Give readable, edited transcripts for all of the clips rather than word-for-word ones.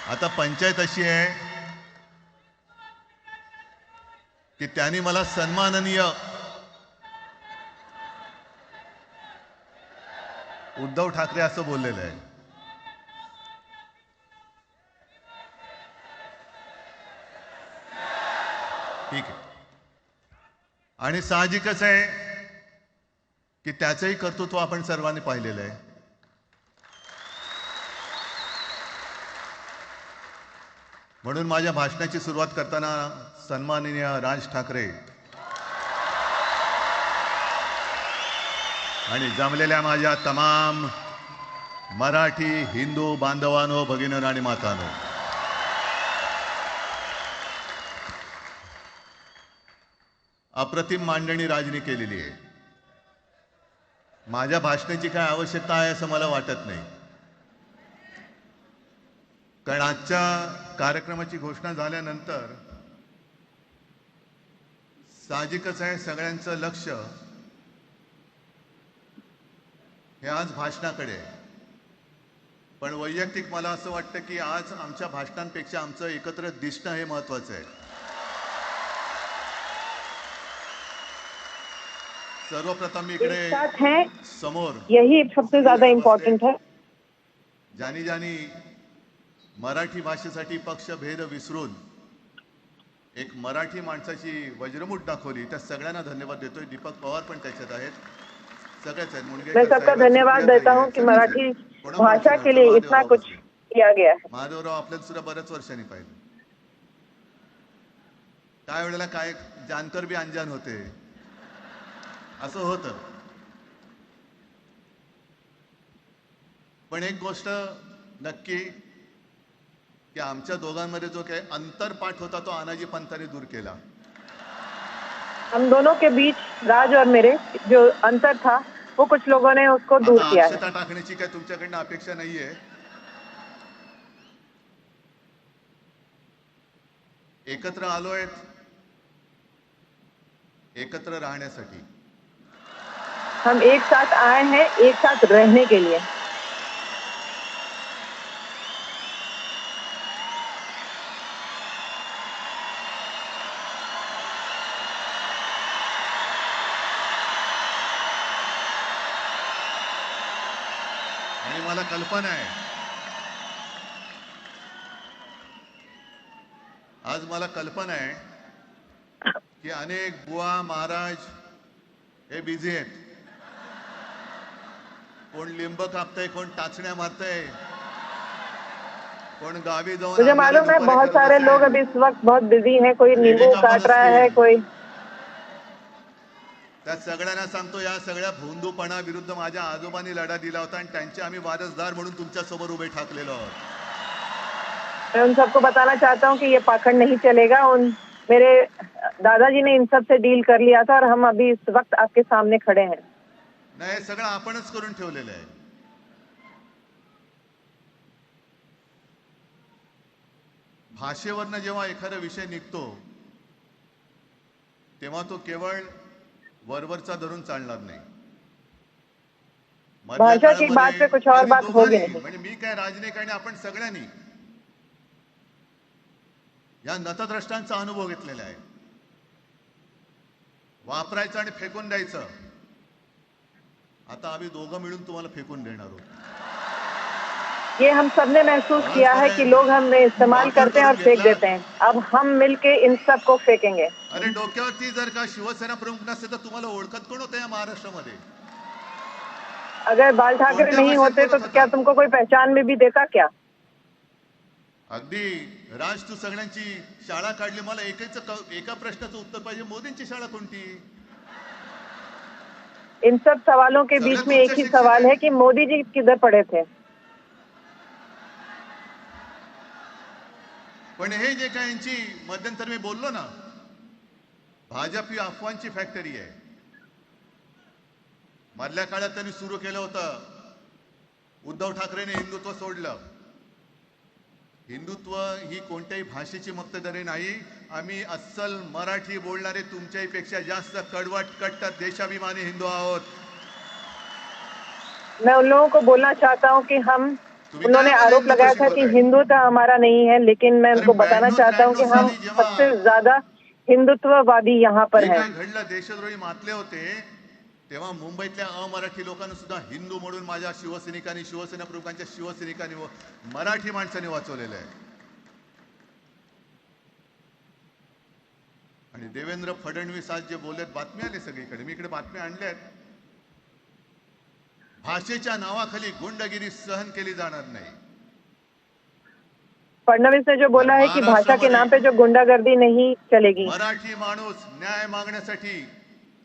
आता पंचायत अशी आहे की त्यांनी मला सन्माननीय उद्धव ठाकरे असं बोललेलं आहे. ठीक आहे. आणि साहजिकच आहे की त्याचंही कर्तृत्व आपण सर्वांनी पाहिलेलं आहे. म्हणून माझ्या भाषणाची सुरुवात करताना सन्माननीय राज ठाकरे आणि जमलेल्या माझ्या तमाम मराठी हिंदू बांधवांनो, भगिनींनो आणि मातांनो, अप्रतिम मांडणी राजनी केलेली आहे. माझ्या भाषणाची काय आवश्यकता आहे असं मला वाटत नाही, कारण आजच्या कार्यक्रमाची घोषणा झाल्यानंतर साहजिकच आहे सगळ्यांचं लक्ष हे आज भाषणाकडे आहे. पण वैयक्तिक मला असं वाटतं की आज आमच्या भाषणांपेक्षा आमचं एकत्र दिसणं हे महत्त्वाचं आहे. सर्वप्रथम मी इकडे समोर यही सबसे ज्यादा इम्पोर्टेंट है. ज्यांनी ज्यांनी मराठी भाषेसाठी पक्षभेद विसरून एक मराठी माणसाची वज्रमूठ दाखवली, त्या सगळ्यांना धन्यवाद देतोय. दीपक पवार पण त्याच्यात आहेत, सगळेच आहेत. मैं सबका धन्यवाद देता हूं कि मराठी भाषा के लिए इतना कुछ किया गया है. महादेवराव आपल्याला सुद्धा बऱ्याच वर्षांनी पाहिलं. काय वेळेला काय जानकर बी अंजान होते, असं होतं. पण एक गोष्ट नक्की की आमच्या दोघांमध्ये जो काही अंतरपाठ होता तो अनाजी पंतांनी दूर केला. हम दोनों के बीच, राज और मेरे, जो अंतर था वो कुछ लोगों ने उसको दूर किया है. अक्षता टाकण्याची काय तुमच्याकडनं अपेक्षा नाहीये. एकत्र आलोय एकत्र राहण्यासाठी. हम एक साथ आए हैं एक साथ रहने के लिए. आणि मला कल्पना आहे, आज मला कल्पना आहे की अनेक बुवा महाराज हे बिझी आहेत. कोण लिंब कापतंय, कोण टाचण्या मारतंय, कोण गावी जाऊन. मुझे मालूम है बहुत सारे लोग अभी इस वक्त बहुत बिजी हैं. कोई नींबू काट रहा है, कोई. त्या सगळ्यांना सांगतो, या सगळ्या भोंदूपणा विरुद्ध माझ्या आजोबांनी लढा दिला होता आणि त्यांचे आम्ही वारसदार म्हणून तुमच्या समोर उभे ठाकलेलो आहोत. मैं उन सबको बताना चाहता हूँ कि ये पाखंड नहीं चलेगा. मेरे दादाजी ने इन सब से डील कर लिया था और हम अभी इस वक्त आपके सामने खड़े हैं. नाही, हे सगळं आपणच करून ठेवलेलं आहे. भाषेवरनं जेव्हा एखादा विषय निघतो तेव्हा तो केवळ वरवरचा धरून चालणार नाही. भाषा की बात पे कुछ और बात होगी नहीं. म्हणजे मी काय, राजनीक आणि आपण सगळ्यांनी या नतद्रष्टांचा अनुभव घेतलेला आहे. वापरायचं आणि फेकून द्यायचं. आता आम्ही दोघं मिळून तुम्हाला फेकून देणार आहोत. ये हम सब ने महसूस किया है कि लोग हमें इस्तेमाल करते हैं और फेंक देते हैं. अब हम मिलके इन सब को फेंकेंगे. अरे डोक्यावरती जर का शिवसेना प्रमुख नसते तर तुम्हाला ओळखत कोण होतं या महाराष्ट्रामध्ये? अगर बाल ठाकरे नहीं होते तो क्या तुमको कोई पहचान में भी देता क्या? अगदी राज, तू सगळ्यांची शाळा काढली. मला एका प्रश्नाचं उत्तर पाहिजे, मोदींची शाळा कोणती? इन सब सवालों के बीच में एक ही सवाल है कि मोदी जी किधर पड़े थे. पण हे जे काय यांची मध्यंतर मी बोललो ना, भाजप ही अफवांची फॅक्टरी आहे. मधल्या काळात त्यांनी सुरू केलं होतं, उद्धव ठाकरेने हिंदुत्व सोडलं. हिंदुत्व ही कोणत्याही भाषेची मक्तेदारी नाही. आम्ही अस्सल मराठी बोलणारे तुमच्याही पेक्षा जास्त कडवट कट्टर देशाभिमानी हिंदू आहोत. मैं उन लोगों को बोलना चाहता हूं कि हम तुम्ही उन्होंने काय मला आरोप हिंदू लगाया कशी था कि बोलताय? हिंदुत्व हमारा नहीं है, लेकिन मैं अरे उनको बताना 92 चाहता हूँ कि 93 हम साली जेव्हा सबसे ज्यादा हिंदुत्ववादी यहाँ पर जे है। काय घडलं, देशद्रोही मातले होते, तेव्हा मुंबईतल्या अमराठी लोकांना सुद्धा हिंदू म्हणून माझ्या शिवसैनिकांनी, शिवसेना प्रमुखांच्या शिवसैनिकांनी व मराठी माणसांनी वाचवलेलं आहे. आणि देवेंद्र फडणवीस आज जे बोलत, बातमी आली सगळीकडे, मी इकडे बातम्या आणल्या आहेत. भाषेच्या नावाखाली गुंडगिरी सहन केली जाणार नाही. फडणवीस ने जो बोला है कि भाषा के नाम पे जो गुंडागर्दी नहीं चलेगी। मराठी माणूस न्याय मागण्यासाठी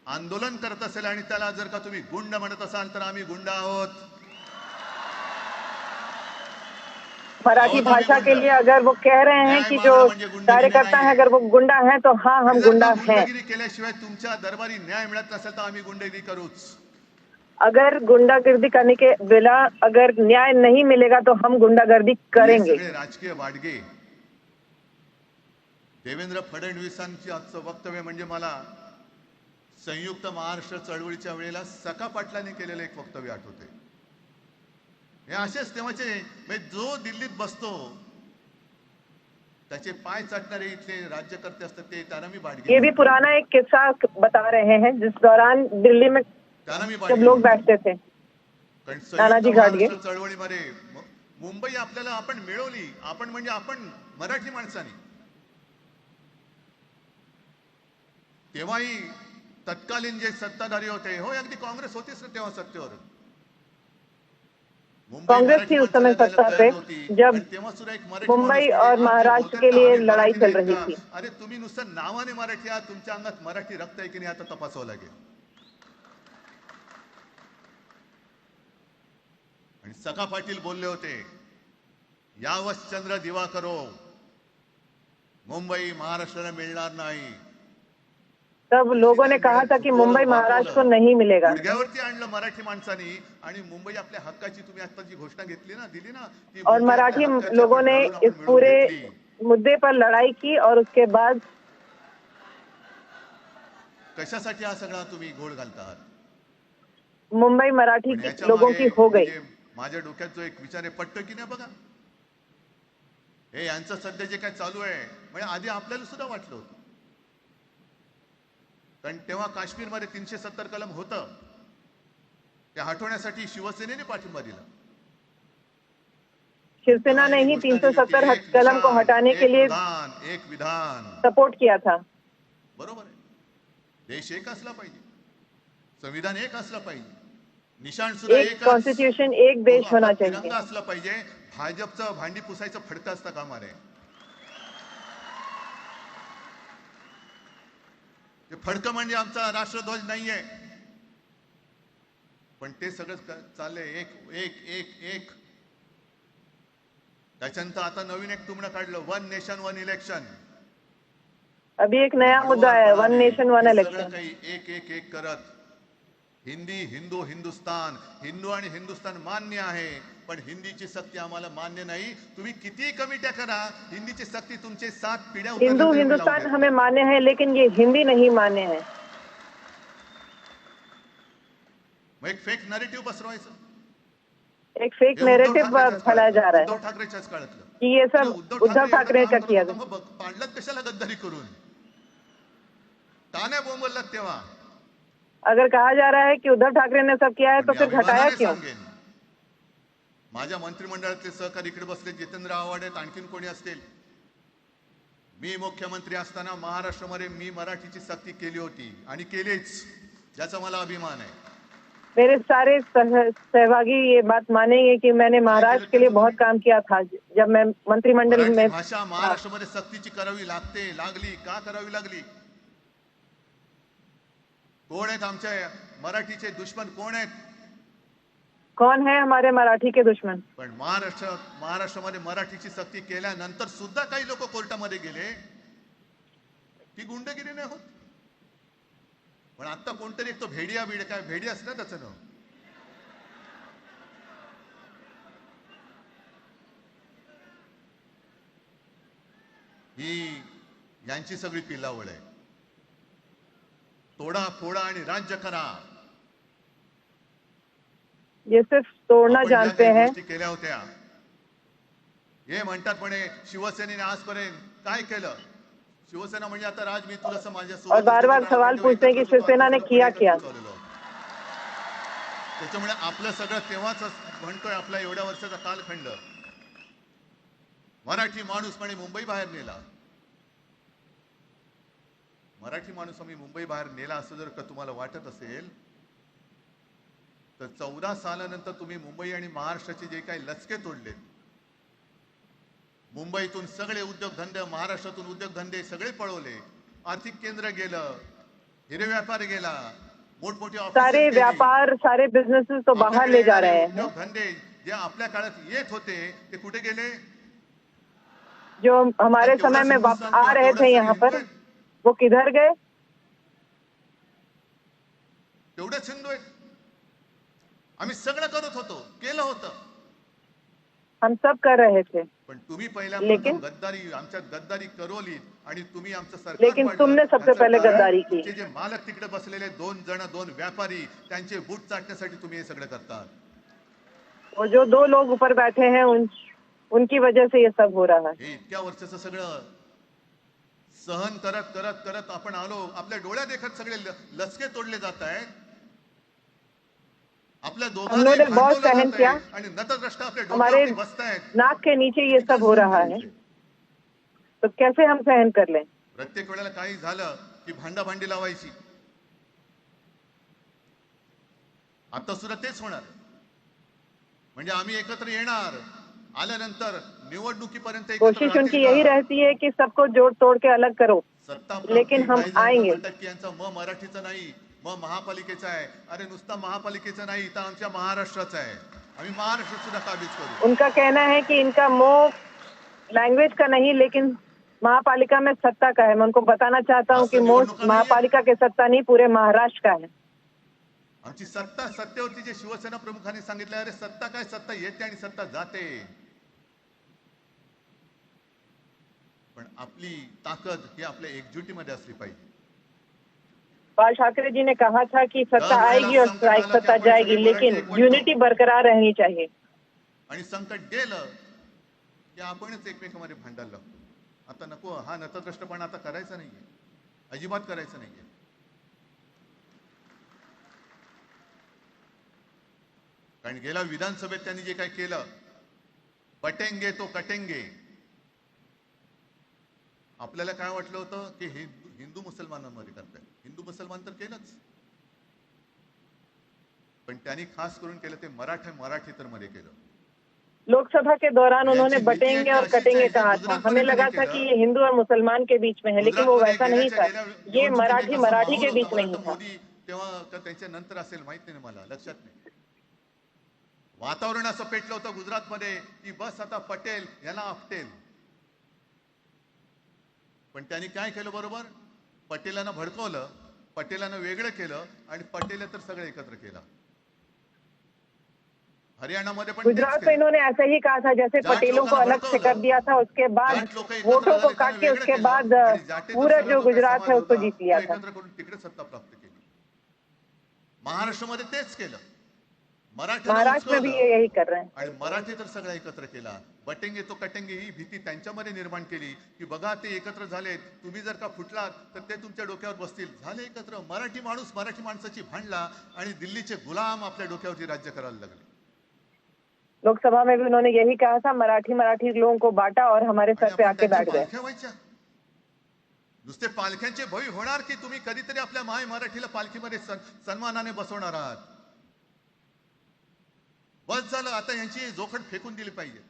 आंदोलन करत असेल आणि त्याला जर का तुम्ही गुंड म्हणत असाल तर आम्ही गुंड आहोत. मराठी आहोत आम्ही भाषा के गुंड. लिए अगर वो कह रहे हैं न्याय कि जो मागणं म्हणजे गुंडगिरी कार्यकर्ता है नाहीये. अगर वो गुंडा है तो हाँ आणि हम जर का गुंडा हैं। गुंडगिरी केल्याशिवाय तुमच्या दरबारी न्याय मिळत नसेल तर आम्ही गुंडगिरी करूच. अगर गुंडागर्दी करने के बिना अगर न्याय नहीं मिलेगा तो हम गुंडागर्दी हे करेंगे। सगळे राजकीय वाडगे. देवेंद्र फडणवीसांची आजचं वक्तव्य म्हणजे मला संयुक्त महाराष्ट्र चळवळीच्या वेळेला सखा पाटलांनी केलेलं एक वक्तव्य आठवते. हे असेच तेव्हाचे, म्हणजे जो दिल्लीत बसतो त्याचे पाय चाटणारे इथले राज्यकर्ते असतात, ते त्यांना मी बाडगे ये भी म्हणतो. पुराना एक किस्सा बता रहे हैं जिस दौरान दिल्ली में त्यांना मी जब बाडगे लोग म्हणतो. बैठते थे। कारण नानाजी संयुक्त घाटगे। महाराष्ट्र चळवळीमध्ये मुंबई आपल्याला आपण मिळवली, आपण म्हणजे आपण मराठी माणसांनी. तेव्हाही तत्कालीन जे सत्ताधारी होते, हो अगदी काँग्रेस होतीच ना तेव्हा सत्तेवर, मुंबई कांग्रेस मराठी थी उस माणसाला समय द्यायला सत्ता तयार पे नव्हती. जब आणि तेव्हा सुद्धा एक मराठी मुंबई माणूस और आज जे महाराष्ट्र बोलतात के ना, लिए आम्ही लड़ाई मराठी चल नाहीत रही का? थी। अरे तुम्ही नुसतं नावाने मराठी आहात, तुमच्या अंगात मराठी रक्त आहे की नाही आता तपासावं लागेल. आणि सखा पाटील बोलले होते, यावश चंद्र दिवा करो, मुंबई महाराष्ट्राला मिळणार नाही. तब लोगों ने कहा था कि मुंबई महाराष्ट्र को नहीं मिलेगा। गुडघ्यावरती आणलं मराठी माणसांनी, आणि मुंबई आपल्या हक्काची, तुम्ही आता जी घोषणा घेतली ना, दिली ना, ती और मुंबई आपल्या मराठी हक्काची लोगों आपण ने लढून इस आपण मिळवून पूरे घेतली. मुद्दे पर लड़ाई की और उसके बाद कशासाठी हा सगळा तुम्ही घोळ घालता आहात? मुंबई मराठी पण की याच्या लोगों मागे की हो गई। म्हणजे माझ्या डोक्यात जो एक विचार आहे, पटतं की नाही बघा. हे यांचं सध्या जे काय चालू आहे, म्हणजे आधी आपल्याला सुद्धा वाटलं होतं, कारण तेव्हा काश्मीरमध्ये 370 कलम होतं, ते हटवण्यासाठी शिवसेनेने पाठिंबा दिला. शिवसेना ने ही 370 कलम को हटाने के लिए एक विधान. सपोर्ट किया था। बरोबर आहे. देश एक असला पाहिजे, संविधान एक असला पाहिजे, निशाण सुद्धा एक एकच, कॉन्स्टिट्यूशन एक देश आपला होना तिरंगा चाहिए। असला पाहिजे. भाजपचं भांडी पुसायचं फडकं असतं कामा नये. ते फडकं म्हणजे आमचा राष्ट्रध्वज नाहीये, पण ते सगळं चाललंय एक एक एक एक. त्याच्यानंतर आता नवीन एक टुमणं काढलं, वन नेशन वन इलेक्शन. अभी एक नया मुद्दा है, वन नेशन वन सगळं इलेक्शन। काही एक एक एक करत, हिंदी हिंदू हिंदुस्तान, हिंदू आणि हिंदुस्तान मान्य आहे, पण हिंदीची सक्ती आम्हाला मान्य नाही. तुम्ही किती कमिट्या करा, हिंदीची सक्ती तुमचे 7 पिढ्या हिंदू उतरल्या तरी आम्ही लावून हिंदुस्तान देत हमें नाही. मान्य है, लेकिन ये हिंदी नहीं मान्य है। मग एक फेक नरेटिव्ह पसरवायचं. एक फेक हे नैरेटिव फैलाया जा रहा उद्धव है ठाकरेच्याच काळातलं. कि ये अरे सब उद्धव उद्धव ठाकरे एवढं ठाकरे काम का करत किया होता, था। मग पाडलं कशाला गद्दारी करून? का नाही बोंबललात तेव्हा? अगर कहा जा रहा है कि उद्धव ठाकरे ने सब किया है पण तो मी फिर घटाया अभिमानाने क्यों? सांगेन, माझ्या मंत्रिमंडळातले सहकारी इकडे बसले, जितेंद्र आव्हाड आहेत, आणखीन कोणी असतील, मी मुख्यमंत्री असताना महाराष्ट्रामध्ये मी मराठीची सक्ती केली होती आणि केलीच, ज्याचा मला अभिमान आहे. मेरे सारे सहभागी ये बात मानेंगे कि मैंने महाराष्ट्र के लिए बहुत काम किया था जब मैं मंत्रिमंडल मराठी में भाषा महाराष्ट्रामध्ये सक्तीची करावी लागते, लागली, का करावी लागली? कोण आहेत आमच्या मराठीचे दुश्मन, कोण आहेत? कौन है हमारे मराठी के दुश्मन? पण महाराष्ट्रामध्ये मराठीची सक्ती केल्यानंतर सुद्धा काही लोक कोर्टामध्ये गेले. ती गुंडगिरी नाही होत. पण आता कोणतरी एक तो भेडिया काय भेडी असं ना त्याचं नाव, ही यांची सगळी पिलावळ आहे. तोडा फोडा आणि राज्य करा. ये सिर्फ तोड़ना आपण ज्या जानते काही हैं। गोष्टी केल्या होत्या हे म्हणतात म्हणे शिवसेनेने आजपर्यंत काय केलं. शिवसेना म्हणजे आता राज मी तुला माझ्या और बार बार सवाल पूछते हैं कि शिवसेना ने किया क्या. त्याच्यामुळे आपलं सगळं तेव्हाच म्हणतोय आपला एवढ्या वर्षाचा कालखंड. मराठी माणूस म्हणे मुंबई बाहेर नेला. मराठी माणूस आम्ही मुंबई बाहेर नेला असं जर का तुम्हाला वाटत असेल तर 14 सालानंतर तुम्ही मुंबई आणि महाराष्ट्राचे जे काही लचके तोडले, मुंबईतून सगळे उद्योगधंदे, महाराष्ट्रातून उद्योगधंदे सगळे पळवले, आर्थिक केंद्र गेलं, हिरे व्यापार गेला, मोठमोठे सारे ऑफिसेस व्यापार, सारे बिजनेसेस तो बाहर ले जा रहे हैं. उद्योगधंदे जे आपल्या काळात येत होते ते कुठे गेले. जो हमारे समय में आ रहे थे यहाँ पर, वो किधर गए. तेवढेच हिंदू आहेत. आम्ही सगळं करत होतो, केलं होतं. हम सब कर रहे थे. पण तुम्ही पहिल्या लेकिन गद्दारी, आमच्यात गद्दारी करवली आणि तुम्ही आमचं सरकार लेकिन पाडलं. तुमने सबसे पहले गद्दारी की. तुमचे जे मालक तिकडे बसलेले 2 जण, 2 व्यापारी, त्यांचे बूट चाटण्यासाठी तुम्ही हे सगळं करतात. वो जो 2 लोग ऊपर बैठे हैं उनकी वजह से ये सब हो रहा है. हे इतक्या वर्षाचं सगळं सहन करत करत करत आपण आलो. आपल्या डोळ्या देखत सगळे लचके तोडले जात आहेत. आपल्या हमने बहुत सहन किया. आणि नतद्रष्टा आपल्या हमारे डोक्यावरती बसतायत. नाक के नीचे ये सब हो रहा है, तो कैसे हम सहन कर लें. प्रत्येक वेळेला काही झालं की भांडाभांडी लावायची. आता सुद्धा तेच होणार. म्हणजे आम्ही एकत्र येणार, आल्यानंतर निवडणुकीपर्यंत कोशिश उनकी यही रहती है कि सबको जोड़ तोड़ के अलग करो, लेकिन हम आएंगे. यांचा मराठीचा नाही, महापालिकेचा आहे. अरे नुसता महापालिकेचा नाही, तर आमच्या महाराष्ट्राचा आहे. आम्ही महाराष्ट्र सुद्धा काबीज करू. उनका कहना है कि इनका मोह लैंग्वेज का नहीं लेकिन महापालिका में सत्ता का है. मैं उनको बताना चाहता हूँ कि मोह महापालिका के सत्ता नहीं, पूरे महाराष्ट्र का है. आमची सत्ता, सत्तेवरती जे शिवसेना प्रमुखांनी सांगितलं, अरे सत्ता काय, सत्ता येते आणि सत्ता जाते. पण आपली ताकद ही आपल्या एकजुटीमध्ये असली पाहिजे. बाल ठाकरे जी ने कहा था कि सत्ता आएगी और सत्ता जाएगी, लेकिन यूनिटी बरकरार रहनी चाहिए. आणि संकट गेलं की आपणच एकमेकांमध्ये भांडायला लागतो. आता नको, हा नतद्रष्टपणा आता करायचा नाहीये, अजिबात करायचं नाहीये. कारण गेल्या विधानसभेत त्यांनी जे काही केलं, बटेंगे तो कटेंगे. आपल्याला काय वाटलं होतं की हिंदू मुसलमानांमध्ये करतायत. हिंदू मुसलमान तर केलंच, पण त्यांनी खास करून केलं ते मराठेतर मध्ये केलं. लोकसभा के दौरान उन्होंने बटेंगे और कटेंगे कहा था. हमें लगा था कि ये हिंदू और मुसलमान के बीच में है, लेकिन वो वैसा नहीं था. ये मराठी के बीच में ही था. मोदी तेव्हा त्यांच्या नंतर असेल माहित नाही मला, लक्षात नाही. वातावरण असं पेटलं होतं गुजरातमध्ये की बस आता पटेल याला आपटेल. पण त्यांनी काय केलं बरोबर, पटेलांना भडकवलं, पटेलांना वेगळं केलं आणि पटेल तर सगळे एकत्र केला. हरियाणामध्ये पण गुजरात में इन्होंने ऐसा ही कहा था, जैसे पटेलों को अलग से कर दिया था, उसके बाद वोटों को काट के उसके बाद पूरा जो गुजरात है उसको जीत लिया था. एकत्र करून तिकडे सत्ता प्राप्त केली. महाराष्ट्रामध्ये तेच केलं. महाराष्ट्र में भी ये यही कर रहे हैं. आणि मराठी तर सगळं एकत्र केला. बटेंगे तो कटेंगे ही भीती त्यांच्यामध्ये निर्माण केली की बघा ते एकत्र झालेत, तुम्ही जर का फुटलात तर ते तुमच्या डोक्यावर बसतील. झाले एकत्र. मराठी माणूस मराठी माणसाची भांडला आणि दिल्लीचे गुलाम आपल्या डोक्यावरती राज्य करायला लागले. लोकसभा में भी उन्होंने यही कहा था, मराठी लोगों को बांटा और हमारे सर पे आके बैठ गए. नुसते पालख्यांचे भय होणार की तुम्ही कधीतरी आपल्या माय मराठीला पालखीमध्ये सन्मानाने बसवणार आहात. बस झालं, आता यांची जोखड फेकून दिली पाहिजे.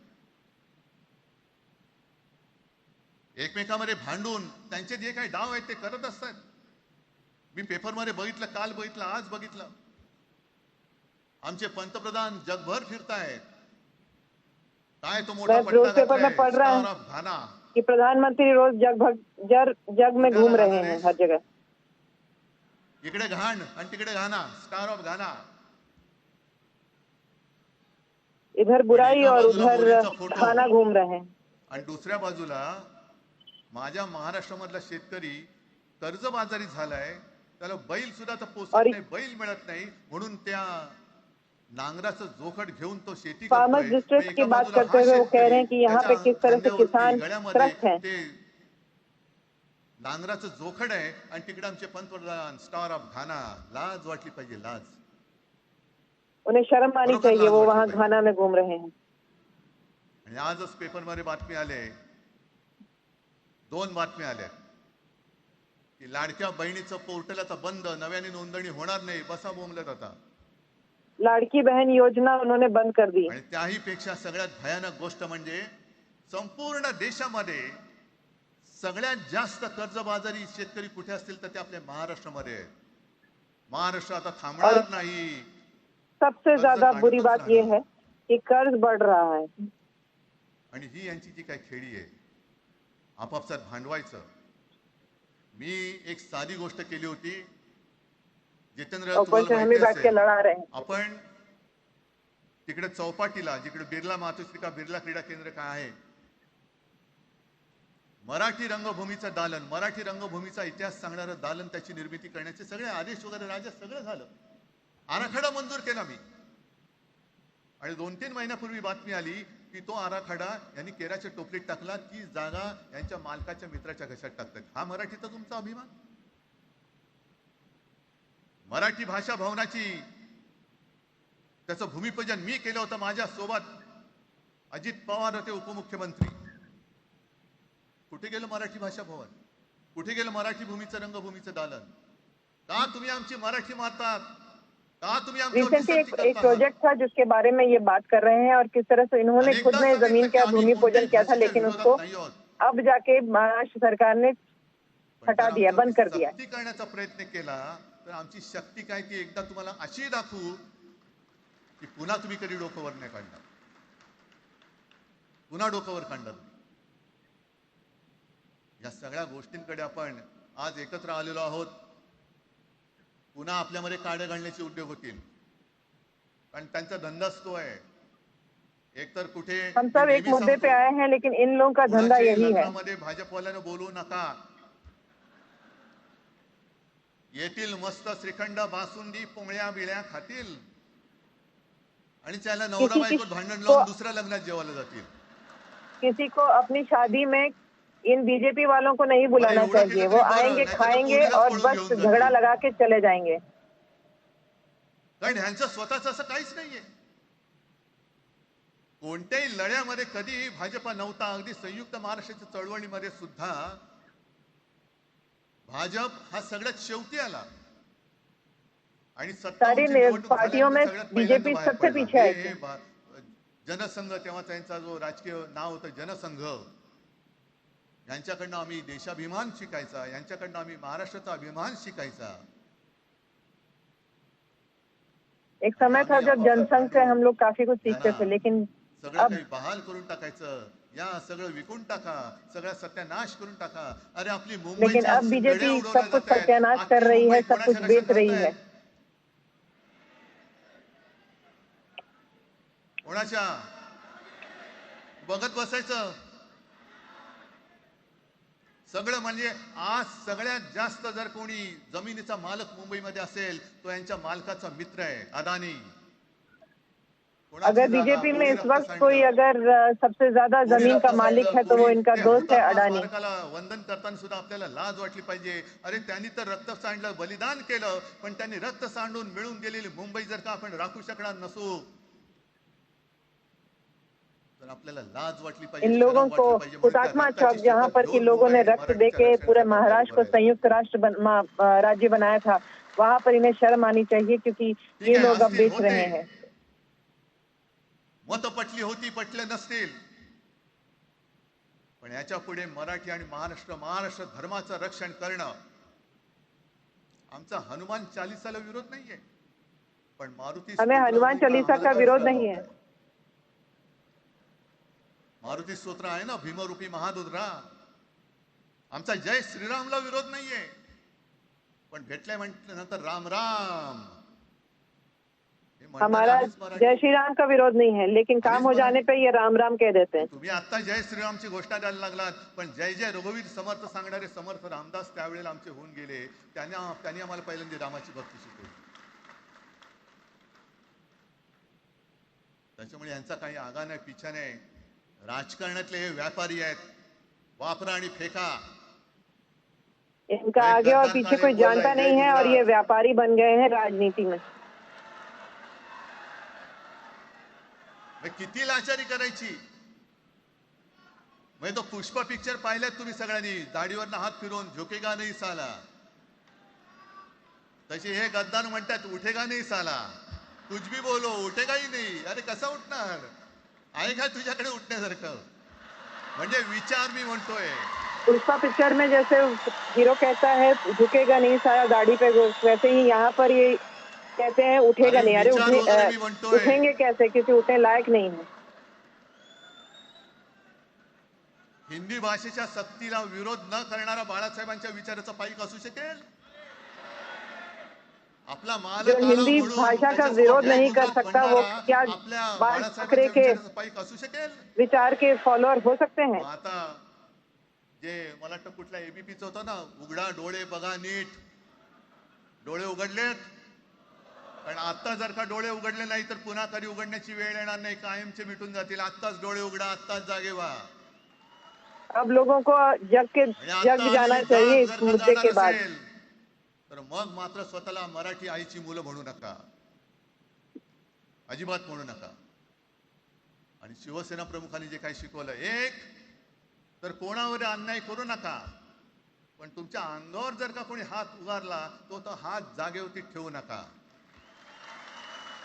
एकमेकांमध्ये भांडून त्यांचे जे काही डाव आहेत ते करत असतात. मी पेपरमध्ये बघितलं, काल बघितलं, आज बघितलं. आमचे पंतप्रधान जगभर फिरतायत. काय तो मोठा पेपर में पढ़ रहा है कि प्रधानमंत्री रोज जग में घूम रहे हैं हर जगह. इकडे घाण आणि तिकडे घाना, स्टार ऑफ घाना. इधर बुराई और उधर खाना घूम रहे हैं. आणि दुसऱ्या बाजूला माझ्या महाराष्ट्रामधला शेतकरी कर्जबाजारी झालाय. त्याला बैल सुद्धा तर पोचत नाही, बैल मिळत नाही, म्हणून त्या नांगराचं जोखड घेऊन तो शेती फार्मर्स करतोय, मग डिस्ट्रेस की एका बात बाजूला करते हा हुए वो कह रहे शेतकरी हैं कि यहाँ त्याच्या पे किस तरह से खांद्यावरती किसान गळ्यामध्ये त्रस्त है। ते नांगराचं जोखड आहे आणि तिकडे आमचे पंतप्रधान स्टार ऑफ घाना. लाज वाटली पाहिजे, लाज. उन्हें शर्म आनी खरोखर चाहिए, लाज वो वाटली वहाँ पाहिजे. घाना में घूम रहे हैं। आणि आजच पेपरमध्ये बातमी आले, 2 बातम्या आल्या की लाडक्या बहिणीचं पोर्टल आता बंद, नव्याने नोंदणी होणार नाही, बसा बोंबलत आता. लाड़की बहन योजना उन्होंने बंद कर दी। आणि त्याही पेक्षा सगळ्यात भयानक गोष्ट म्हणजे संपूर्ण देशामध्ये सगळ्यात जास्त कर्जबाजारी शेतकरी कुठे असतील तर ते आपल्या महाराष्ट्रामध्ये आहेत. महाराष्ट्र आता और थांबणार नाही. सबसे कर्ज ज्यादा बुरी काढतच बात ये राहणार. है कि कर्ज बढ़ रहा है। आणि ही यांची जी काही खेळी आहे, आपापसात भांडवायचं. मी एक साधी गोष्ट केली होती, जितेंद्र, ऊपर तुम्हाला से हम ही माहिती बैठ के असेल, लड़ा रहे हैं। आपण तिकडे चौपाटीला, जिकडे बिर्ला मातोश्री बिर्ला क्रीडा केंद्र काय आहे, मराठी रंगभूमीचं दालन, मराठी रंगभूमीचा इतिहास सांगणारं दालन, त्याची निर्मिती करण्याचे सगळे आदेश वगैरे राजा सगळं झालं. आराखडा मंजूर केला मी. आणि 2-3 महिन्यापूर्वी बातमी आली की तो आराखडा यांनी केराच्या टोपलीत टाकला, ती जागा यांच्या मालकाच्या मित्राच्या घशात टाकतात. हा मराठीचा तुमचा अभिमान? मराठी भाषा भवनाची त्याचं भूमिपूजन मी केलं होतं. माझ्या सोबत अजित पवार होते उपमुख्यमंत्री. कुठे गेलं मराठी भाषा भवन? कुठे गेलं मराठी भूमीचं रंगभूमीचं दालन? का तुम्ही आमची मराठी मारतात? का तुम्ही आमच्यावरती रिसेंटली सक्ती एक करता? प्रोजेक्ट था जिसके बारे में ये बात कर रहे हैं और किस तरह से इन्होंने खुद अनेकदा में सांगितलं जमीन की का आम्ही भूमि पूजन कोणत्याही किया था, भाषेच्या लेकिन विरोधात उसको नाही आहोत. अब जाके महाराष्ट्र सरकार ने पण हटा जर दिया, बंद आमच्यावरती कर दिया। सक्ती करण्याचा प्रयत्न केला तर आमची शक्ती काय ती एकदा तुम्हाला अशी दाखवू की पुन्हा तुम्ही कधी डोकं वर नाही काढणार. पुन्हा डोकं वर काढणार. या सगळ्या गोष्टींकडे आपण आज एकत्र आलेलो आहोत. पुन्हा आपल्यामध्ये काळे घालण्याचे उद्योग होतील, कारण त्यांचा धंदाच तो आहे. एकतर कुठे हम मी सब एक नेहमी मुद्दे पे सांगतो, आए हैं, लेकिन इन लोगों का धंधा कुणाच्याही यही है। लग्नामध्ये भाजपवाल्यानं बोलू नका. येतील मस्त श्रीखंड, बासुंदी, पोळ्या बिळ्या खातील आणि त्याला नवरा किसी बायकोत भांडण को लावून दुसऱ्या लग्नात जेवायला जातील. किसी को अपनी शादी में इन बीजेपी वालों को नहीं बरं, बुलाना एवढं चाहिए। केलं वो तरी बरं, आएंगे, नाहीतर त्या खाएंगे पोरीलाच और पळून बस घेऊन झगड़ा जातील. लगा के चले जाएंगे। कारण ह्यांचं स्वतःच असं काहीच नाहीये. कोणत्याही लढ्यामध्ये कधीही भाजपा नव्हता. अगदी संयुक्त महाराष्ट्राच्या चळवळीमध्ये सुद्धा भाजप हा सगळ्यात शेवटी आला आणि सारी 57ची निवडणूक पार्टियों झाल्यानंतर में सगळ्यात पहिल्यांदा बीजेपी बाहेर सबसे पडला. पीछे आई थी। जनसंघ, तेव्हा त्यांचा जो राजकीय नाव होतं जनसंघ, यांच्याकडनं आम्ही देशाभिमान शिकायचा, यांच्याकडनं आम्ही महाराष्ट्राचा अभिमान शिकायचा. एक समय था जब जनसंघ से हम लोग काफी कुछ सीखते यांना थे, लेकिन सगळं अब काही बहाल करून टाकायचं. या सगळं विकून टाका, सगळा सत्यानाश करून टाका. अरे आपली लेकिन मुंबईच्या अब नळ्या बीजेपी उडवल्या सब कुछ जात आहेत. सत्यानाश कर अख्खी रही मुंबई है, सब कुछ कोणाच्या बेच घशात रही घालताय? है। कोणाच्या? बघत बसायचं. सगळं म्हणजे आज सगळ्यात जास्त जर कोणी जमिनीचा मालक मुंबईमध्ये असेल तो यांच्या मालकाचा मित्र आहे, अदानी. अगर बीजेपी में इस वक्त कोई अगर सबसे ज्यादा जमीन का मालिक है तो वो इनका दोस्त है अडानी। स्मारकाला वंदन करताना सुद्धा आपल्याला लाज वाटली पाहिजे. अरे त्यांनी तर रक्त सांडलं, बलिदान केलं, पण त्यांनी रक्त सांडून मिळून गेलेली मुंबई जर का आपण राखू शकणार नसू तर आपल्याला लाज वाटली पाहिजे, इन शरम लोगों वाटली को पाहिजे. म्हणून त्या हुतात्मा रक्ताची चौक, जहाँ शपथ पर कि घेऊन लोगों ने मुंबईने रक्त मराठीच्या देके पूरे रक्षणासाठी महाराष्ट्र को उभं राहिलं. संयुक्त राज्य बनाया था, वहाँ पर इन्हें शर्म आनी चाहिए, क्योंकि ठीक ये आहे, लोग अब असतील बेच होते, रहे हैं। मत पटली होती, पटले नसतील, पण याच्या पुढे मराठी आणि महाराष्ट्र धर्माचं रक्षण करणं आमचा हनुमान चालीसाला विरोध नाहीये, पण मारुती हमें हनुमान चालीसा का विरोध नहीं है। मारुती स्तोत्र आहे ना, भीमरूपी महारुद्रा. आमचा जय श्रीरामला विरोध नाहीये, पण भेटल्या म्हटल्यानंतर राम राम हे म्हणणारे हमारा आम्हीच मराठी. जय श्री राम का विरोध नहीं है, लेकिन काम हो जाने पे ये राम राम कह देते हैं। तुम्ही आता जय श्रीरामची घोषणा द्यायला लागलात, पण जय जय रघुवीर समर्थ सांगणारे समर्थ रामदास त्यावेळेला आमचे होऊन गेले. त्यांनी आम्हाला पहिल्यांदा रामाची भक्ती शिकवली. त्याच्यामुळे यांचा काही आगा नाही पिछा नाही. राजकारणातले हे व्यापारी आहेत, वापरा आणि फेका. इनका एक आगे और गद्दार पीछे काल कोई एक बोलला जानता जय नहीं है और ये गुजरात. व्यापारी बन गए हैं राजनीति में. मग किती लाचारी करायची. म्हणजे तो पुष्पा पिक्चर पाहिलात तुम्ही सगळ्यांनी, दाढीवरनं हात फिरवून झुकेगा नाही साला. तसे हे गद्दार म्हणतात उठेगा नाही साला. कुछ भी बोलो उठेगाही नाही. अरे कसा उठणार. आहे का तुझ्याकडे उठण्यासारखं. म्हणजे विचार मी म्हणतोय. पुष्पा पिक्चर में जैसे हीरो कहता है झुकेगा नहीं सारा दाढ़ी पे गोश्त, वैसे ही यहाँ पर ये कहते हैं उठेगा अरे नहीं. अरे विचार वगैरे मी म्हणतोय. उठेंगे कैसे, किसी उठने लायक नहीं है. हिंदी भाषेच्या सक्तीला विरोध न करणारा बाळासाहेबांच्या विचाराचा पाईक असू शकेल. आपला जो मालक आला हिंदी म्हणून भाषा का त्याच्यासमोर विरोध जय नहीं कर गुजरात सकता वो म्हणणारा क्या आपल्या बाल ठाकरे बाळासाहेबांच्या के विचाराचा पाईक असू शकेल. विचार के फॉलोअर हो सकते हैं. मग आता जे मला वाटतं कुठल्या एबीपीचं होतं ना, उघडा डोळे बघा नीट. डोळे उघडलेत. पण आता जर का डोळे उघडले नाही तर पुन्हा कधी उघडण्याची वेळ येणार नाही. कायमचे मिटून जातील. आत्ताच डोळे उघडा, आत्ताच जागे व्हा. अब लोगों को जग जाना चाहिए इस मुद्दे के बाद. तर मग मात्र स्वतःला मराठी आईची मुलं म्हणू नका, अजिबात म्हणू नका. आणि शिवसेना प्रमुखांनी जे काही शिकवलं, एक तर कोणावर अन्याय करू नका, पण तुमच्या अंगावर जर का कोणी हात उगारला तो हात जागेवरती ठेवू नका.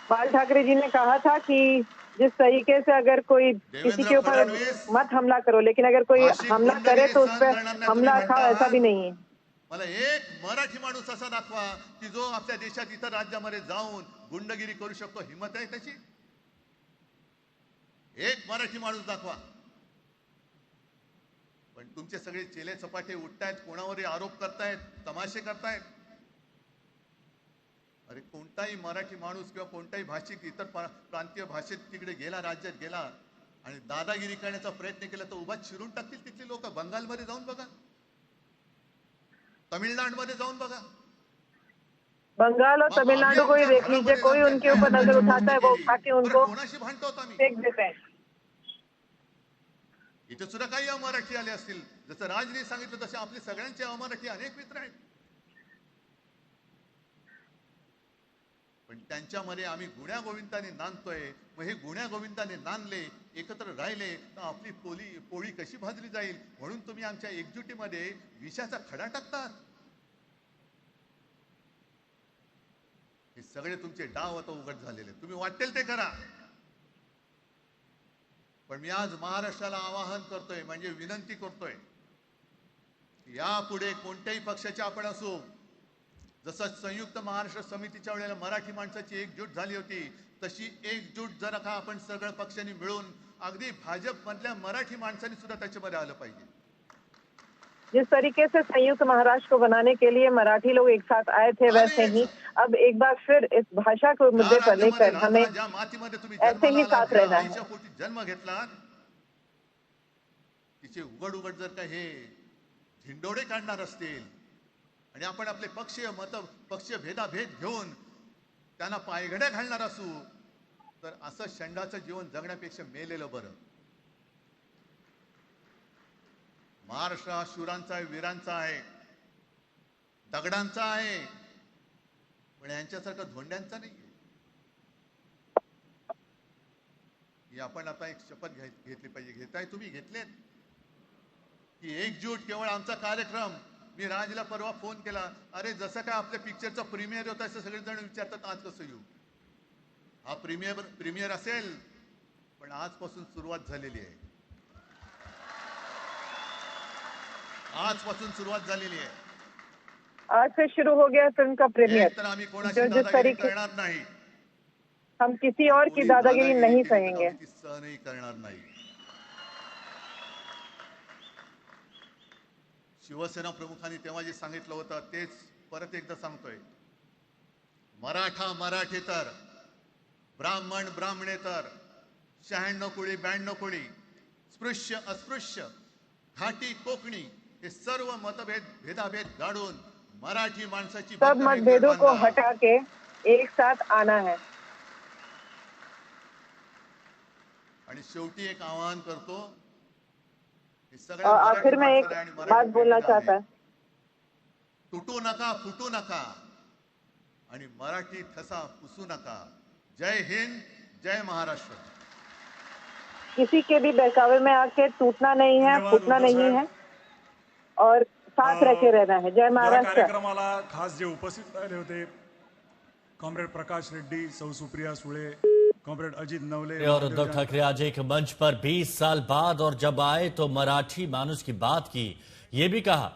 बाल ठाकरे जी ने कहा था कि जिस तरीके से अगर कोई किसी के ऊपर मत हमला करो, लेकिन अगर कोई हमला करे तो उस पर हमला था, ऐसा भी नहीं है. मला एक मराठी माणूस असा दाखवा की जो आपल्या देशात इतर राज्यामध्ये जाऊन गुंडगिरी करू शकतो. हिम्मत आहे त्याची. एक मराठी माणूस दाखवा. पण तुमचे सगळे चेले चपाटे उठतायत, कोणावरही आरोप करतायत, तमाशे करतायत. अरे कोणताही मराठी माणूस किंवा कोणताही भाषिक इतर प्रांतीय भाषेत तिकडे गेला, राज्यात गेला आणि दादागिरी करण्याचा प्रयत्न केला तर उभाच शिरून टाकतील तिथली लोक. बंगालमध्ये जाऊन बघा, तमिळनाडूमध्ये जाऊन बघा. बंगाल और तमिलनाडु को ही देख लीजिए, कोई उनके ऊपर नजर उठाता है वो उठा के उनको कोणाशी भांडतो आम्ही. फेंक देते हैं. इथे सुद्धा काही अमराठी आले असतील. जसं राजने सांगितलं तसे आपले सगळ्यांचे अमराठी अनेक मित्र आहेत. पण त्यांच्यामध्ये आम्ही गुण्या गोविंदाने नांदतोय. मग हे गुण्या गोविंदाने नांदले, एकत्र राहिले तर आपली पोळी कशी भाजली जाईल. म्हणून तुम्ही आमच्या एकजुटीमध्ये विषाचा खडा टाकतात. हे सगळे तुमचे डाव आता उघड झालेले. तुम्ही वाटेल ते करा. पण मी आज महाराष्ट्राला आवाहन करतोय, म्हणजे विनंती करतोय, यापुढे कोणत्याही पक्षाचे आपण असो, जसं संयुक्त महाराष्ट्र समितीच्या वेळेला मराठी माणसाची एकजूट झाली होती, तशी एकजूट जर का आपण सगळ्या पक्षांनी मिळून, अगदी भाजप मधल्या मराठी माणसांनी सुद्धा त्याच्यामध्ये आलं पाहिजे. जिस तरीके से संयुक्त महाराष्ट्र को बनाने के लिए मराठी लोग एक साथ आए थे, वैसे ही अब एक बार फिर इस भाषा को मुद्दे पर लेकर हमें ज्या मातीमध्ये तुम्ही ऐसे ही साथ रहना है. पोटी जन्म घेतला, तिचे उघड उघड जर का हे झिंडोडे काढणार असतील आणि आपण आपले पक्षीय भेदाभेद घेऊन त्यांना पायघड्या घालणार असू, तर असं षंडाचं जीवन जगण्यापेक्षा मेलेलं बरं. महाराष्ट्र हा शूरांचा आहे, वीरांचा आहे, दगडांचा आहे, पण यांच्यासारखा धोंड्यांचा नाही. ही आपण आता एक शपथ घेतली पाहिजे. घेताय तुम्ही, घेतलेत की एकजूट केवळ आमचा कार्यक्रम. मी राजला परवा फोन केला, अरे जसं काय आपल्या पिक्चरचा प्रीमियर होता असं सगळेजण विचारतात आज कसं येऊ. हा प्रीमियर असेल, पण आजपासून सुरुवात झालेली आहे. आजपासून सुरुवात झालेली आहे. आज से शुरू हो गया फिल्म का प्रीमियर. तर आम्ही कोणाची दादागिरी करणार नाही. हम किसी और की दादागिरी नहीं सहेंगे. सहनही करणार नाही. शिवसेना प्रमुखांनी तेव्हा जे सांगितलं होतं तेच परत एकदा सांगतोय. मराठा मराठेतर, ब्राह्मण ब्राह्मणेतर, 96 कोळी 92 कोळी, स्पृश्य अस्पृश्य, घाटी कोकणी, हे सर्व भेदाभेद गाडून मराठी माणसाची सब मतभेदों को हटा के एक साथ आना है. आणि शेवटी एक आवाहन करतो हे और सगळ्या आखिर मराठी में एक माणसाला आणि मराठी बात बोलना पिढीला चाहता आहे. है. तुटू नका फुटू नका आणि मराठी ठसा पुसू नका. जय हिंद, जय महाराष्ट्र. किसी के भी बहकावे में आके टूटना नहीं है, धन्यवाद फूटना उद्धव नहीं साहेब. है और साथ रह के रहना है. जय या महाराष्ट्र. कार्यक्रमाला खास जे उपस्थित राहिले होते कॉम्रेड प्रकाश रेड्डी, सौ सुप्रिया सुळे, कॉम्रेड अजित नवले और उद्धव ठाकरे आज एक मंच पर 20 साल बाद और जब आए तो मराठी मानुस की बात की. ये भी कहा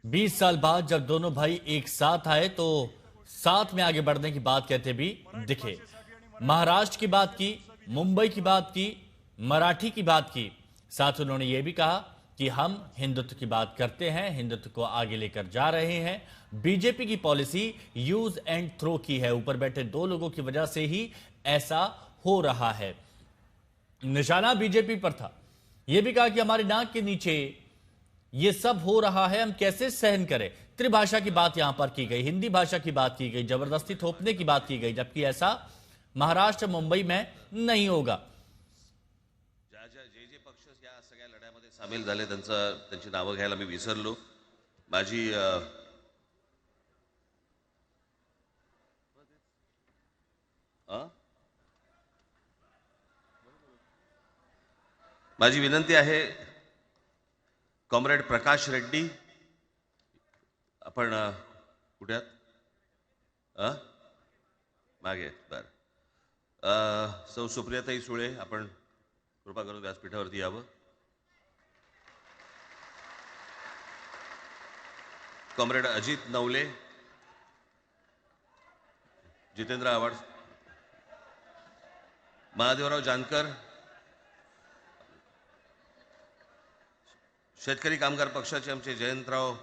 20 साल बाद जब दोनों भाई एक साथ आए तो साथ में आगे बढ़ने की बात कहते भी दिखे. महाराष्ट्र की बात की, मुंबई की बात की, मराठी की बात की. साथ उन्होंने ये भी कहा कि हम हिंदुत्व की बात करते हैं, हिंदुत्व को आगे लेकर जा रहे हैं. बीजेपी की पॉलिसी यूज एंड थ्रो की है. ऊपर बैठे दो लोगों की वजह से ही ऐसा हो रहा है. निशाना बीजेपी पर था. यह भी कहा कि हमारे नाक के नीचे ये सब हो रहा है, हम कैसे सहन करें. त्रिभाषा की बात यहां पर की गई, हिंदी भाषा की बात की गई, जबरदस्ती थोपने की बात की गई, जबकि ऐसा महाराष्ट्र मुंबई में नहीं होगा. जे पक्ष या सगळ्या लढ्यामध्ये सामील झाले त्यांची नावं घ्यायला मी विसरलो. माझी विनंती आहे, कॉम्रेड प्रकाश रेड्डी, आपण कुठे आहात? मागे. बर. सौ सुप्रियाताई सुळे, आपण कृपा करून व्यासपीठावरती यावं. कॉम्रेड अजित नवले, जितेंद्र आव्हाड, महादेवराव जानकर, शेतकरी कामगार पक्षाचे आमचे जयंतराव